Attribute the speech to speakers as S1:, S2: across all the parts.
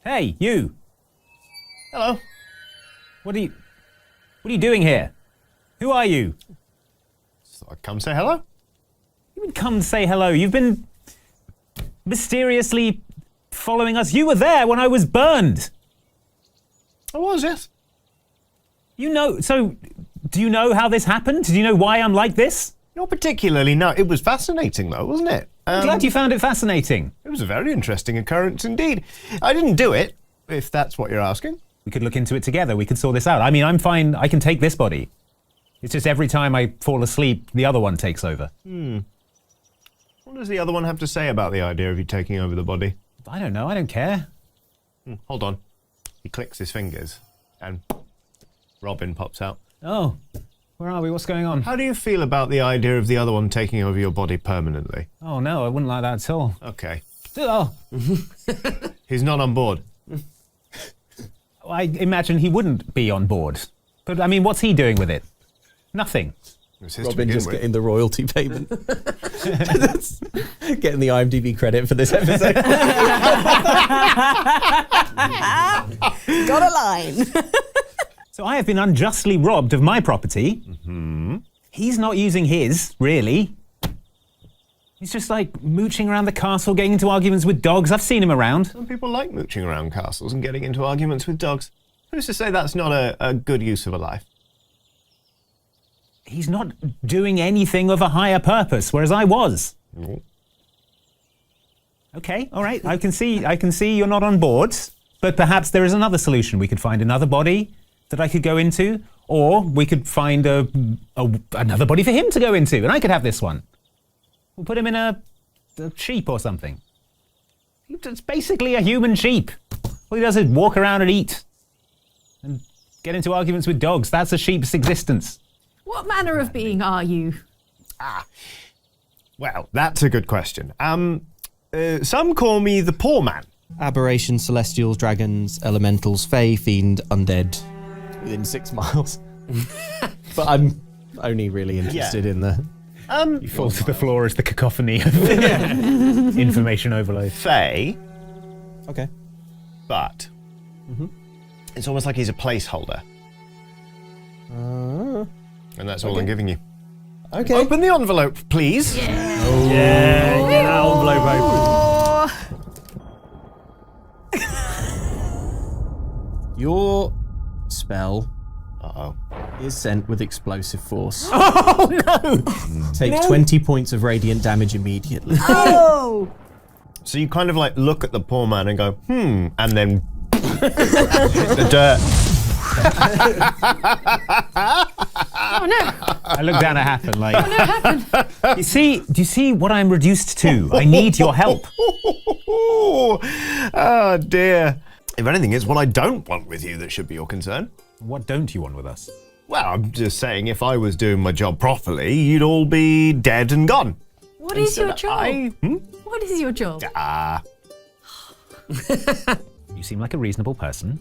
S1: Hey, you!
S2: Hello.
S1: What are you doing here? Who are you?
S2: So I come say hello?
S1: You would come say hello. You've been mysteriously following us. You were there when I was burned.
S2: I was, yes.
S1: So do you know how this happened? Do you know why I'm like this?
S2: Not particularly, no. It was fascinating, though, wasn't it?
S1: I'm glad you found it fascinating.
S2: It was a very interesting occurrence indeed. I didn't do it, if that's what you're asking.
S1: We could look into it together. We could sort this out. I mean, I'm fine. I can take this body. It's just every time I fall asleep, the other one takes over.
S2: What does the other one have to say about the idea of you taking over the body?
S1: I don't know. I don't care.
S2: Hold on. He clicks his fingers, and Robin pops out.
S1: Oh, where are we? What's going on?
S2: How do you feel about the idea of the other one taking over your body permanently?
S1: Oh, no, I wouldn't like that at all.
S2: Okay.
S1: Oh,
S2: He's not on board.
S1: I imagine he wouldn't be on board. But, I mean, what's he doing with it? Nothing.
S2: It was his to
S3: Robin
S2: begin
S3: just
S2: with.
S3: getting the royalty payment. That's getting the IMDb credit for this episode.
S4: Got a line.
S1: So I have been unjustly robbed of my property. He's not using his, really. He's just like mooching around the castle, getting into arguments with dogs. I've seen him around.
S2: Some people like mooching around castles and getting into arguments with dogs. Who's to say that's not a good use of a life?
S1: He's not doing anything of a higher purpose, whereas I was. Okay, all right. I can see you're not on board, but perhaps there is another solution. We could find another body that I could go into, or we could find another body for him to go into, and I could have this one. We'll put him in a sheep or something. It's basically a human sheep. All he does is walk around and eat and get into arguments with dogs. That's a sheep's existence.
S5: What manner of being are you?
S2: Well, that's a good question. Some call me the poor man.
S3: Aberration, celestials, dragons, elementals, fae, fiend, undead. Within 6 miles. But I'm only really interested in the...
S1: You fall to the floor as the cacophony of information overload.
S2: Faye,
S3: Okay.
S2: but it's almost like he's a placeholder. And that's all I'm giving you.
S3: Okay.
S2: Open the envelope, please.
S3: Your spell
S2: Uh-oh.
S3: is sent with explosive force.
S1: Oh no!
S3: Take 20 points of radiant damage immediately.
S4: Oh!
S2: So you kind of like look at the poor man and go, and then the dirt.
S5: Oh no!
S1: I look down at Happen like, do you see what I'm reduced to? I need your help.
S2: Oh dear. If anything, it's what I don't want with you that should be your concern.
S1: What don't you want with us?
S2: Well, I'm just saying, if I was doing my job properly, you'd all be dead and gone.
S5: What is your job?
S2: Hmm?
S5: What is your job?
S1: You seem like a reasonable person.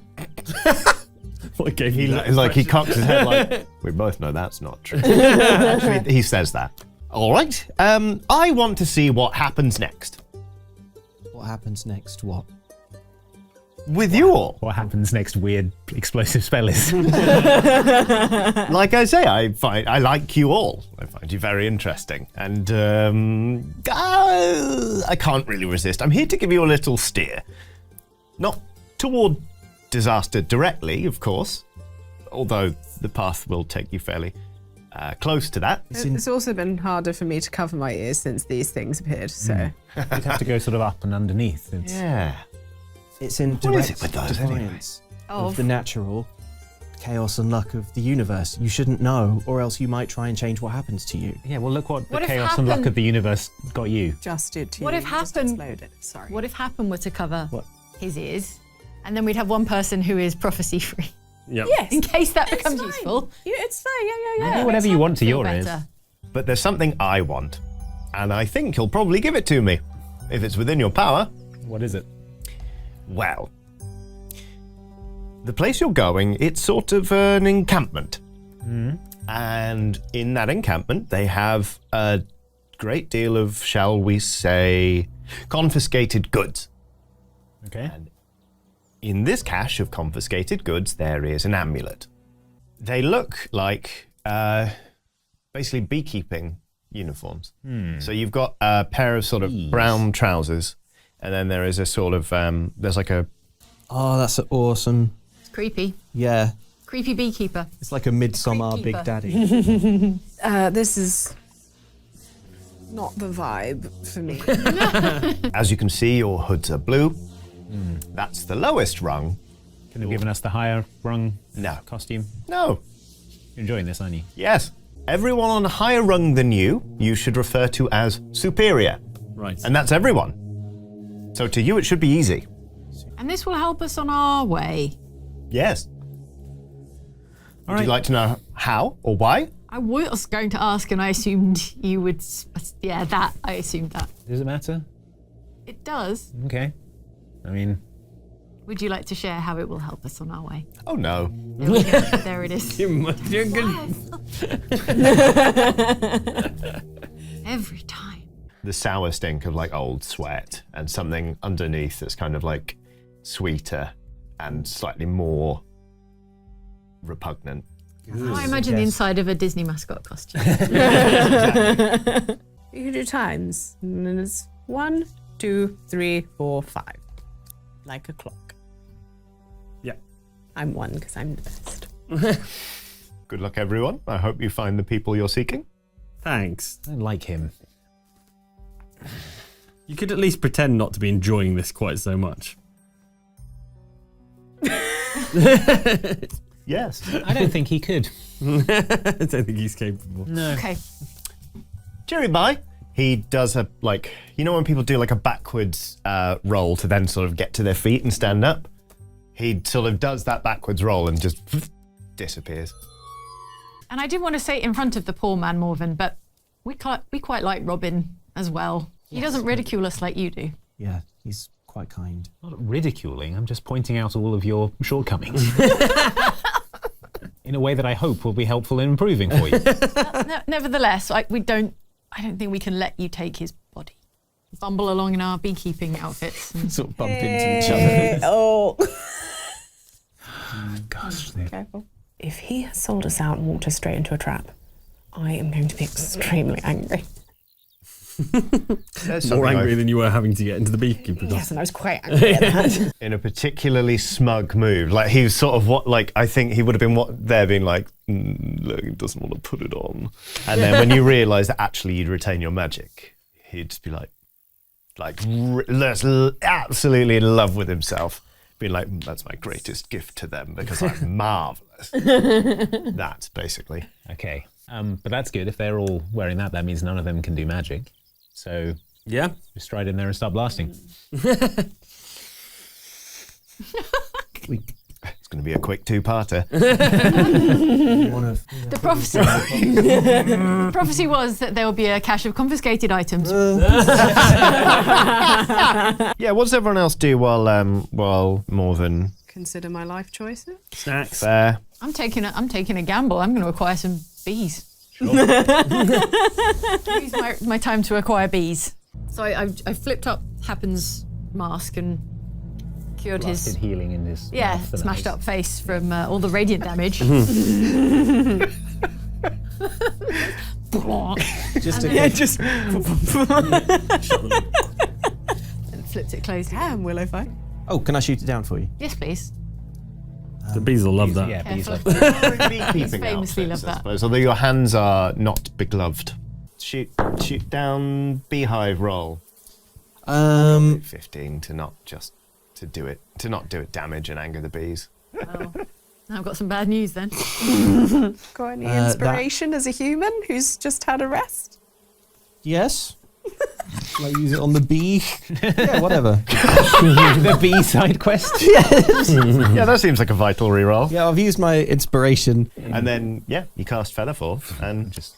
S3: What gave
S2: He cocks his head like, we both know that's not true. Actually, he says that. All right. I want to see what happens next.
S3: What happens next? What?
S2: With you all.
S1: What happens next? Weird explosive spell is.
S2: Like I say, I like you all. I find you very interesting. And I can't really resist. I'm here to give you a little steer. Not toward disaster directly, of course, although the path will take you fairly close to that.
S4: It's also been harder for me to cover my ears since these things appeared, so...
S1: You'd have to go sort of up and underneath.
S2: Yeah.
S3: It's in
S2: What is
S3: direct
S2: it with those anyway?
S3: defiance of the natural chaos and luck of the universe. You shouldn't know, or else you might try and change what happens to you.
S1: Yeah, well, look what the
S5: What if
S1: chaos and luck
S5: happened-
S1: of the universe got you.
S4: Just did to
S5: What
S4: you.
S5: if
S4: Just
S5: happened-
S4: exploded. Sorry.
S5: What if Happen were to cover
S3: What?
S5: his ears, and then we'd have one person who is prophecy free,
S4: Yes.
S5: in case that
S4: It's
S5: becomes
S4: fine.
S5: useful?
S4: Yeah, it's fine. Yeah.
S1: Do whatever you want to
S5: Feel
S1: your ears.
S5: better.
S2: But there's something I want. And I think you'll probably give it to me. If it's within your power.
S1: What is it?
S2: Well, the place you're going, it's sort of an encampment. And in that encampment, they have a great deal of, shall we say, confiscated goods.
S1: Okay.
S2: In this cache of confiscated goods, there is an amulet. They look like basically beekeeping uniforms. So you've got a pair of sort of brown trousers, and then there is a sort of, there's like a...
S3: Oh, that's awesome.
S5: It's creepy.
S3: Yeah.
S5: Creepy beekeeper.
S3: It's like a Midsummer
S5: Creep
S3: Big
S5: keeper.
S3: Daddy.
S4: This is not the vibe for me.
S2: As you can see, your hoods are blue. That's the lowest rung.
S1: Can have given us the higher rung
S2: No.
S1: costume.
S2: No.
S1: You're enjoying this, aren't you?
S2: Yes. Everyone on a higher rung than you should refer to as superior.
S6: Right.
S2: And that's everyone. So to you, it should be easy.
S5: And this will help us on our way.
S2: Yes.
S1: All
S2: Would you like to know how or why?
S5: I was going to ask, and I assumed you would. Yeah, that. I assumed that.
S1: Does it matter?
S5: It does.
S1: Okay. I mean,
S5: Would you like to share how it will help us on our way?
S2: Oh no.
S5: There we go. There it is. Every time.
S2: The sour stink of like old sweat and something underneath that's kind of like sweeter and slightly more repugnant.
S5: I imagine the inside of a Disney mascot costume.
S4: You can do times. And then it's 1, 2, 3, 4, 5. Like a clock.
S6: Yeah.
S4: I'm 1 because I'm the best.
S2: Good luck, everyone. I hope you find the people you're seeking.
S6: Thanks.
S1: I like him.
S6: You could at least pretend not to be enjoying this quite so much.
S2: Yes.
S1: I don't think he could.
S6: I don't think he's capable.
S1: No.
S5: Okay.
S2: Jerry Bye. He does a, like, you know when people do like a backwards roll to then sort of get to their feet and stand up? He sort of does that backwards roll and just disappears.
S5: And I did want to say it in front of the poor man, Morven, but we quite like Robin as well. He doesn't ridicule us like you do.
S3: Yeah, he's quite kind.
S1: Not ridiculing, I'm just pointing out all of your shortcomings. In a way that I hope will be helpful in improving for you.
S5: Nevertheless, I don't think we can let you take his body. Bumble along in our beekeeping outfits. And
S3: Sort of bump into each other.
S4: Oh.
S1: Gosh.
S4: Careful. If he has sold us out and walked us straight into a trap, I am going to be extremely angry.
S6: More angry than you were having to get into the beekeeper.
S4: Yes, and I was quite angry at that.
S2: In a particularly smug move. Like he was sort of what, like, I think he would have been being like, look, he doesn't want to put it on. And then when you realise that actually you'd retain your magic, he'd just be absolutely in love with himself. Being like, that's my greatest gift to them because I'm marvellous. That's basically.
S1: Okay. But that's good. If they're all wearing that, that means none of them can do magic. So
S6: Yeah.
S1: just stride in there and start blasting.
S2: It's going to be a quick two-parter.
S5: the prophecy was that there will be a cache of confiscated items.
S2: Yeah, what does everyone else do while Morven
S4: Consider my life choices.
S6: Snacks.
S2: there?
S5: I'm taking a gamble. I'm going to acquire some bees.
S1: Sure.
S5: Use my time to acquire bees. So I flipped up Happen's mask and cured
S1: Blasted
S5: his
S1: healing in his mouth and
S5: smashed
S1: eyes.
S5: up face from all the radiant damage.
S3: Just
S5: And flipped it closed.
S4: Damn, will I find?
S3: Oh, can I shoot it down for you?
S5: Yes, please.
S6: The bees will love that.
S1: Yeah, bees
S5: Careful.
S1: love
S2: Beekeeping
S5: famously
S2: outfits,
S5: love
S2: I
S5: that.
S2: suppose, although your hands are not begloved. Shoot down beehive roll. 15 to not do it damage and anger the bees.
S5: Well, I've got some bad news then.
S4: Got any inspiration as a human who's just had a rest?
S3: Yes. Shall I use it on the bee? Yeah, whatever.
S1: the bee side quest.
S2: Yeah, that seems like a vital reroll.
S3: Yeah, I've used my inspiration.
S2: And then, yeah, you cast Featherfall and just...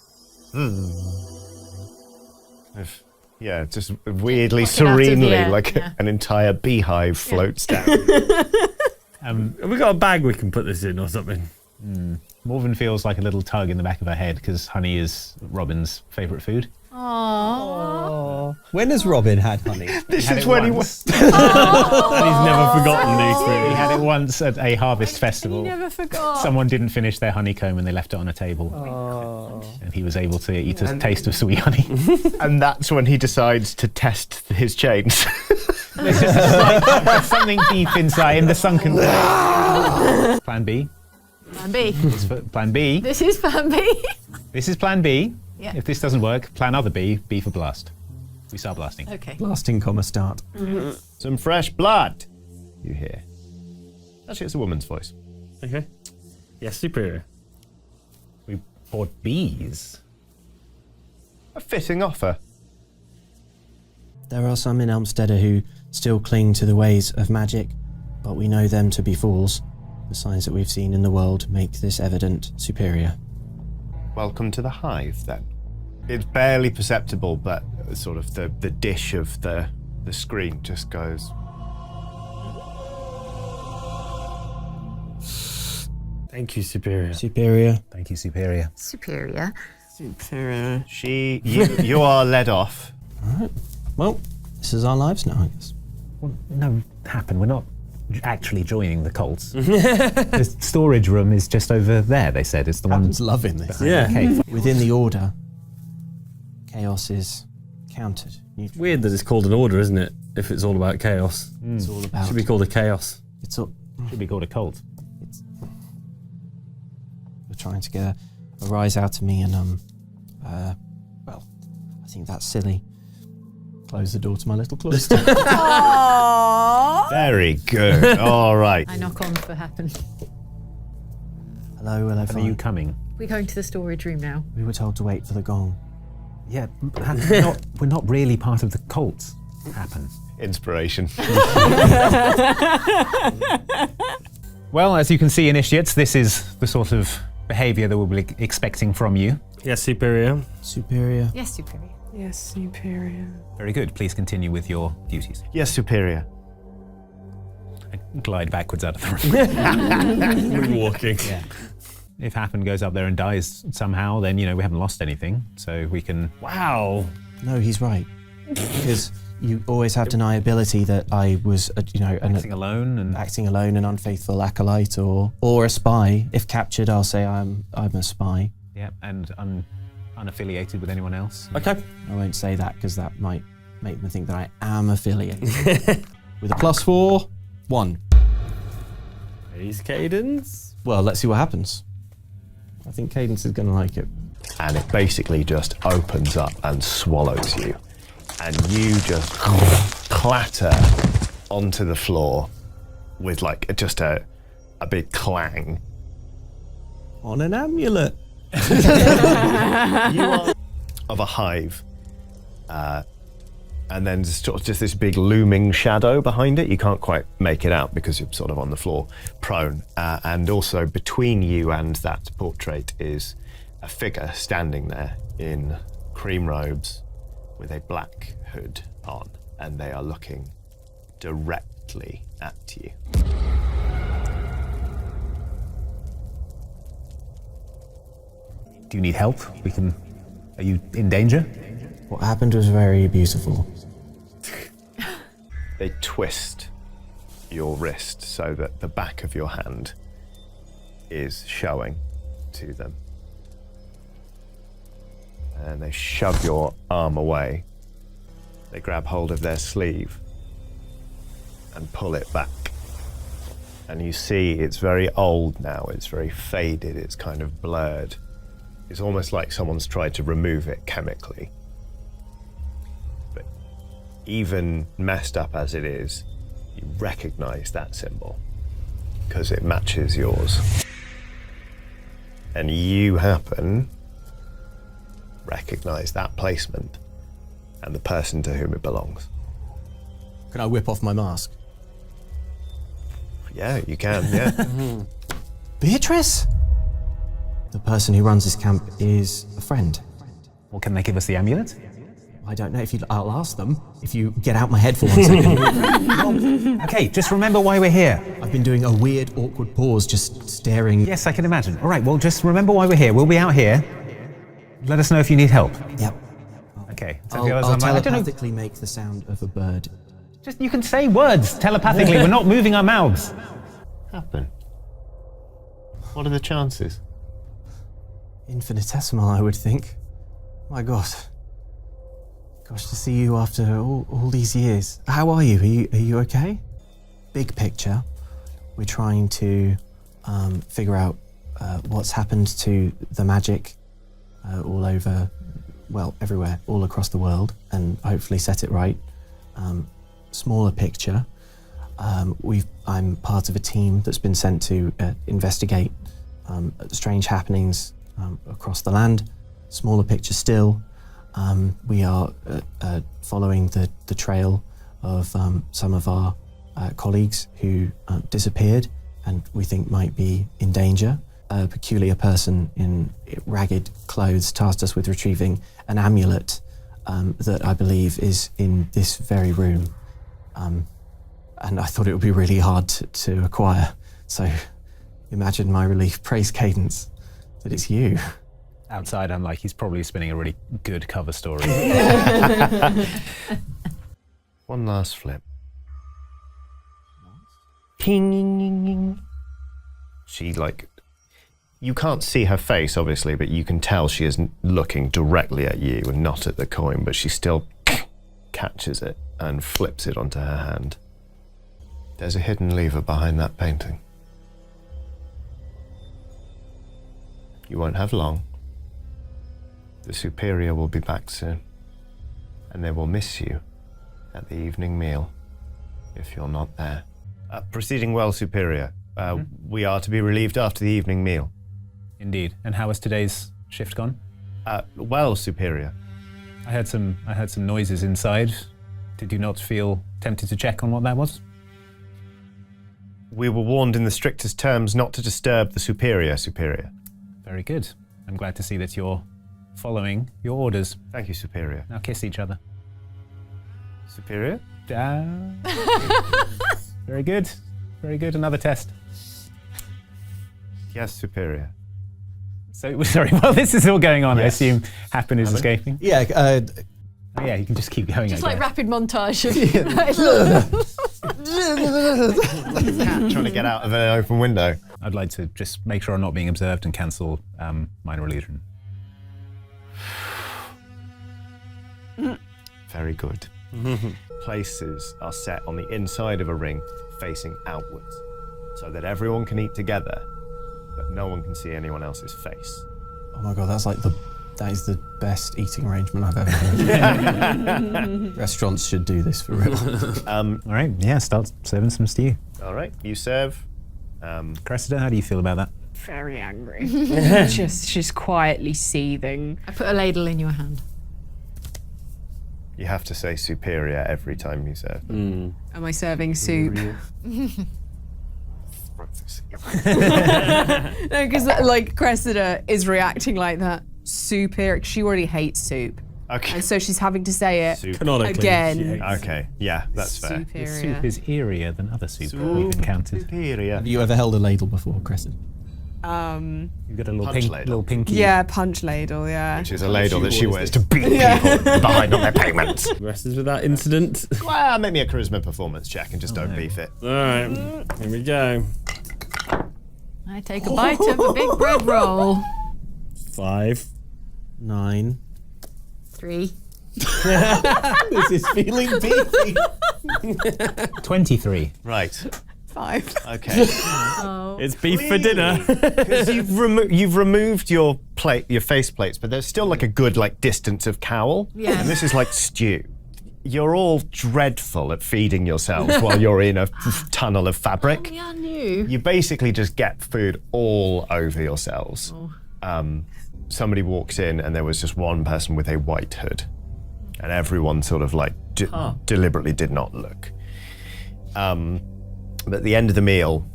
S2: just weirdly,
S5: Fucking out of the
S2: serenely,
S5: air,
S2: like
S5: yeah.
S2: an entire beehive floats down.
S6: Have we got a bag we can put this in or something?
S1: Morven feels like a little tug in the back of her head because honey is Robin's favourite food.
S5: Aww.
S3: When has Robin had honey?
S2: This
S1: Had
S2: is
S1: it
S2: when he
S1: once.
S2: was.
S6: And he's never forgotten these
S1: He
S6: things.
S1: had it once at a harvest
S5: He
S1: festival.
S5: never forgot.
S1: Someone didn't finish their honeycomb and they left it on a table. And he was able to eat a taste of sweet honey.
S2: And that's when he decides to test his chains.
S1: There's just a slight, there's something deep inside in the sunken place. Plan B.
S5: Plan B.
S1: Plan B.
S5: This is Plan B.
S1: This is plan B.
S5: Yeah.
S1: If this doesn't work, plan other B. B for blast. We start blasting.
S5: Okay.
S3: Blasting, start.
S2: Some fresh blood, you hear. Actually, it's a woman's voice.
S6: Okay. Yes, superior.
S1: We bought bees.
S2: A fitting offer.
S3: There are some in Elmstead who still cling to the ways of magic, but we know them to be fools. The signs that we've seen in the world make this evident, superior.
S2: Welcome to the hive, then. It's barely perceptible, but sort of the dish of the screen just goes.
S6: Thank you, superior.
S3: Superior.
S1: Thank you, Superior.
S5: Superior.
S2: You are led off.
S3: Alright. Well, this is our lives now, I guess.
S1: Well, no, happen. We're not actually joining the cults. The storage room is just over there, they said. It's the one
S3: Happen's loving this.
S6: Yeah.
S1: Okay.
S3: Within the order, chaos is countered.
S6: It's weird that it's called an order, isn't it? If it's all about chaos.
S3: It's all about.
S6: Should be called a chaos.
S3: It's all.
S1: Should be called a cult.
S3: We're trying to get a rise out of me, and well, I think that's silly. Close the door to my little cloister.
S2: Very good. All right.
S5: I knock on for happen.
S3: Hello,
S1: Are
S3: fine.
S1: you coming?
S5: We're going to the storage room now.
S3: We were told to wait for the gong.
S1: Yeah, we're not really part of the cult. Happen.
S2: Inspiration.
S1: Well, as you can see, initiates, this is the sort of behaviour that we'll be expecting from you.
S6: Yes, superior.
S3: Superior.
S5: Yes, superior.
S4: Yes, superior.
S1: Very good. Please continue with your duties.
S2: Yes, superior.
S1: I glide backwards out of the room.
S6: Moonwalking.
S1: Yeah. If Happen goes up there and dies somehow, then, we haven't lost anything. So we can...
S6: Wow.
S3: No, he's right. Because you always have deniability that I was,
S1: acting alone and...
S3: acting alone, an unfaithful acolyte, or a spy. If captured, I'll say I'm a spy.
S1: Yeah, and unaffiliated with anyone else.
S6: Okay.
S3: I won't say that because that might make them think that I am affiliated. With a +4, 1.
S6: He's Cadence.
S3: Well, let's see what happens. I think Cadence is going to like it.
S2: And it basically just opens up and swallows you. And you just clatter onto the floor with just a big clang.
S3: On an amulet.
S2: You are of a hive. And then just this big looming shadow behind it. You can't quite make it out because you're sort of on the floor, prone. And also between you and that portrait is a figure standing there in cream robes with a black hood on, and they are looking directly at you.
S1: Do you need help? Are you in danger?
S3: What happened was very beautiful.
S2: They twist your wrist so that the back of your hand is showing to them. And they shove your arm away. They grab hold of their sleeve and pull it back. And you see it's very old now, it's very faded, it's kind of blurred. It's almost like someone's tried to remove it chemically. But even messed up as it is, you recognize that symbol because it matches yours. And you recognize that placement and the person to whom it belongs.
S3: Can I whip off my mask?
S2: Yeah, you can, yeah.
S3: Beatrice? The person who runs this camp is a friend.
S1: Well, can they give us the amulet?
S3: I don't know I'll ask them if you get out my head for 1 second.
S1: Okay, just remember why we're here.
S3: I've been doing a weird, awkward pause, just staring.
S1: Yes, I can imagine. All right, well, just remember why we're here. We'll be out here. Let us know if you need help.
S3: Yep.
S1: guy. So
S3: I'll
S1: the others, I'm like, I don't know.
S3: telepathically make the sound of a bird.
S1: Just you can say words telepathically. We're not moving our mouths.
S2: Happen. What are the chances?
S3: Infinitesimal, I would think. My God. Gosh, to see you after all these years. How are you? Are you okay? Big picture, we're trying to figure out what's happened to the magic all over, well, everywhere, all across the world, and hopefully set it right. Smaller picture, I'm part of a team that's been sent to investigate strange happenings across the land. Smaller picture still, we are following the trail of some of our colleagues who disappeared and we think might be in danger. A peculiar person in ragged clothes tasked us with retrieving an amulet that I believe is in this very room. And I thought it would be really hard to acquire. So imagine my relief. Praise Cadence that it's you.
S1: Outside, I'm like, he's probably spinning a really good cover story.
S2: One last flip. Ping. She, like, you can't see her face, obviously, but you can tell she is looking directly at you and not at the coin, but she still catches it and flips it onto her hand. There's a hidden lever behind that painting. You won't have long. The Superior will be back soon, and they will miss you at the evening meal if you're not there. Proceeding well, Superior. We are to be relieved after the evening meal.
S1: Indeed. And how has today's shift gone?
S2: Well, Superior.
S1: I heard some noises inside. Did you not feel tempted to check on what that was?
S2: We were warned in the strictest terms not to disturb the Superior.
S1: Very good. I'm glad to see that you're following your orders.
S2: Thank you, Superior.
S1: Now kiss each other.
S2: Superior?
S1: Very good. Very good. Another test.
S2: Yes, Superior.
S1: So, sorry, while this is all going on,
S2: Yes.
S1: I assume Happen is escaping.
S3: Yeah,
S1: Oh, yeah, you can just keep going.
S5: Just
S1: I
S5: like
S1: guess.
S5: rapid montage.
S2: Trying to get out of an open window.
S1: I'd like to just make sure I'm not being observed and cancel minor illusion.
S2: Very good. Places are set on the inside of a ring facing outwards so that everyone can eat together, but no one can see anyone else's face.
S3: oh my God, that is the best eating arrangement I've ever heard. Restaurants should do this for real.
S1: All right, yeah, start serving some stew.
S2: All right, you serve.
S1: Cressida, how do you feel about that?
S4: Very angry. She's quietly seething.
S5: I put a ladle in your hand.
S2: You have to say Superior every time you serve.
S4: Am I serving soup? No, because like Cressida is reacting like that. Superior. She already hates soup.
S2: Okay.
S4: And so she's having to say it
S2: Soup.
S6: Canonically.
S4: again.
S2: Okay, yeah, that's fair.
S1: This
S4: Superior.
S1: soup is eerier than other soup that we've encountered.
S2: Superior.
S3: Have you ever held a ladle before, Cressida?
S1: You've got a little,
S2: Punch ladle.
S1: little pinky.
S4: Yeah, punch ladle, yeah.
S2: Which is a ladle that she wears to beat people behind on their payments.
S6: Rest with that incident.
S2: Well, make me a charisma performance check and just don't beef it.
S6: All right, here we go.
S5: I take a bite of a big bread roll.
S6: 5.
S3: 9.
S5: 3.
S3: This is feeling beefy.
S1: 23.
S2: Right.
S4: 5.
S2: Okay.
S6: It's beef for dinner.
S2: Because you've removed your face plates, but there's still like a good distance of cowl.
S5: Yeah.
S2: And this is like stew. You're all dreadful at feeding yourselves while you're in a tunnel of fabric.
S5: Yeah, I knew.
S2: You basically just get food all over yourselves. Somebody walks in and there was just one person with a white hood. And everyone sort of deliberately did not look. But at the end of the meal,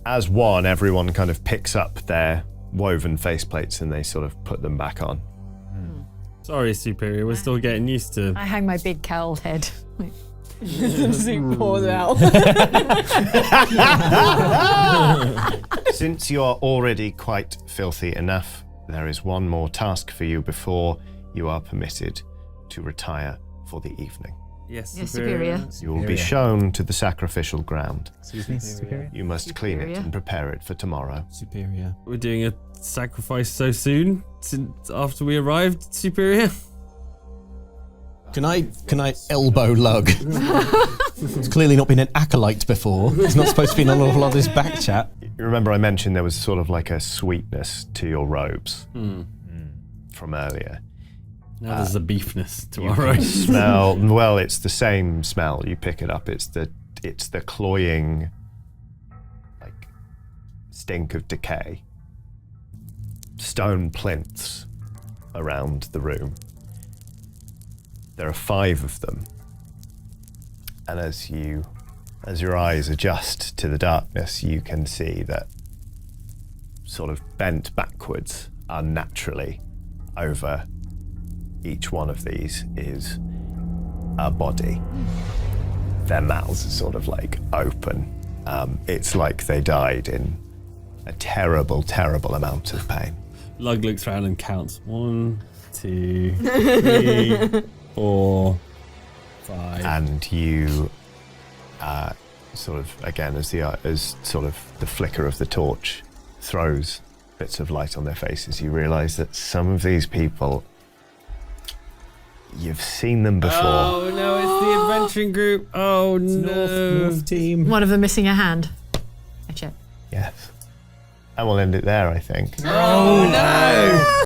S2: as one, everyone kind of picks up their woven faceplates and they sort of put them back on.
S6: Sorry, Superior, we're still getting used to.
S5: I hang my big cowled head.
S4: Soup pours out.
S2: Since you are already quite filthy enough, there is one more task for you before you are permitted to retire for the evening.
S6: Yes,
S5: Yes, Superior.
S2: You will be shown to the sacrificial ground.
S1: Excuse me, Superior.
S2: You must clean it
S5: Superior.
S2: and prepare it for tomorrow.
S3: Superior.
S6: We're doing a sacrifice so soon, since after we arrived, Superior.
S3: Can I elbow Lug? It's clearly not been an acolyte before. He's not supposed to be in an awful lot of this back chat.
S2: You remember I mentioned there was sort of like a sweetness to your robes from earlier.
S6: Now there's a beefness to
S2: You
S6: our
S2: can
S6: own.
S2: smell. Well, it's the same smell. You pick it up. It's the cloying, like, stink of decay. Stone plinths around the room. There are 5 of them, and as your eyes adjust to the darkness, you can see that sort of bent backwards unnaturally over each one of these is a body. Their mouths are sort of like open. It's like they died in a terrible, terrible amount of pain.
S6: Lug looks around and counts. 1, 2, 3, 4, 5.
S2: And you sort of, again, as sort of the flicker of the torch throws bits of light on their faces, you realise that some of these people, you've seen them before.
S6: Oh no, it's the adventuring group. Oh no.
S3: North team.
S5: One of them missing a hand. I check.
S2: Yes. And we'll end it there, I think.
S6: Oh no.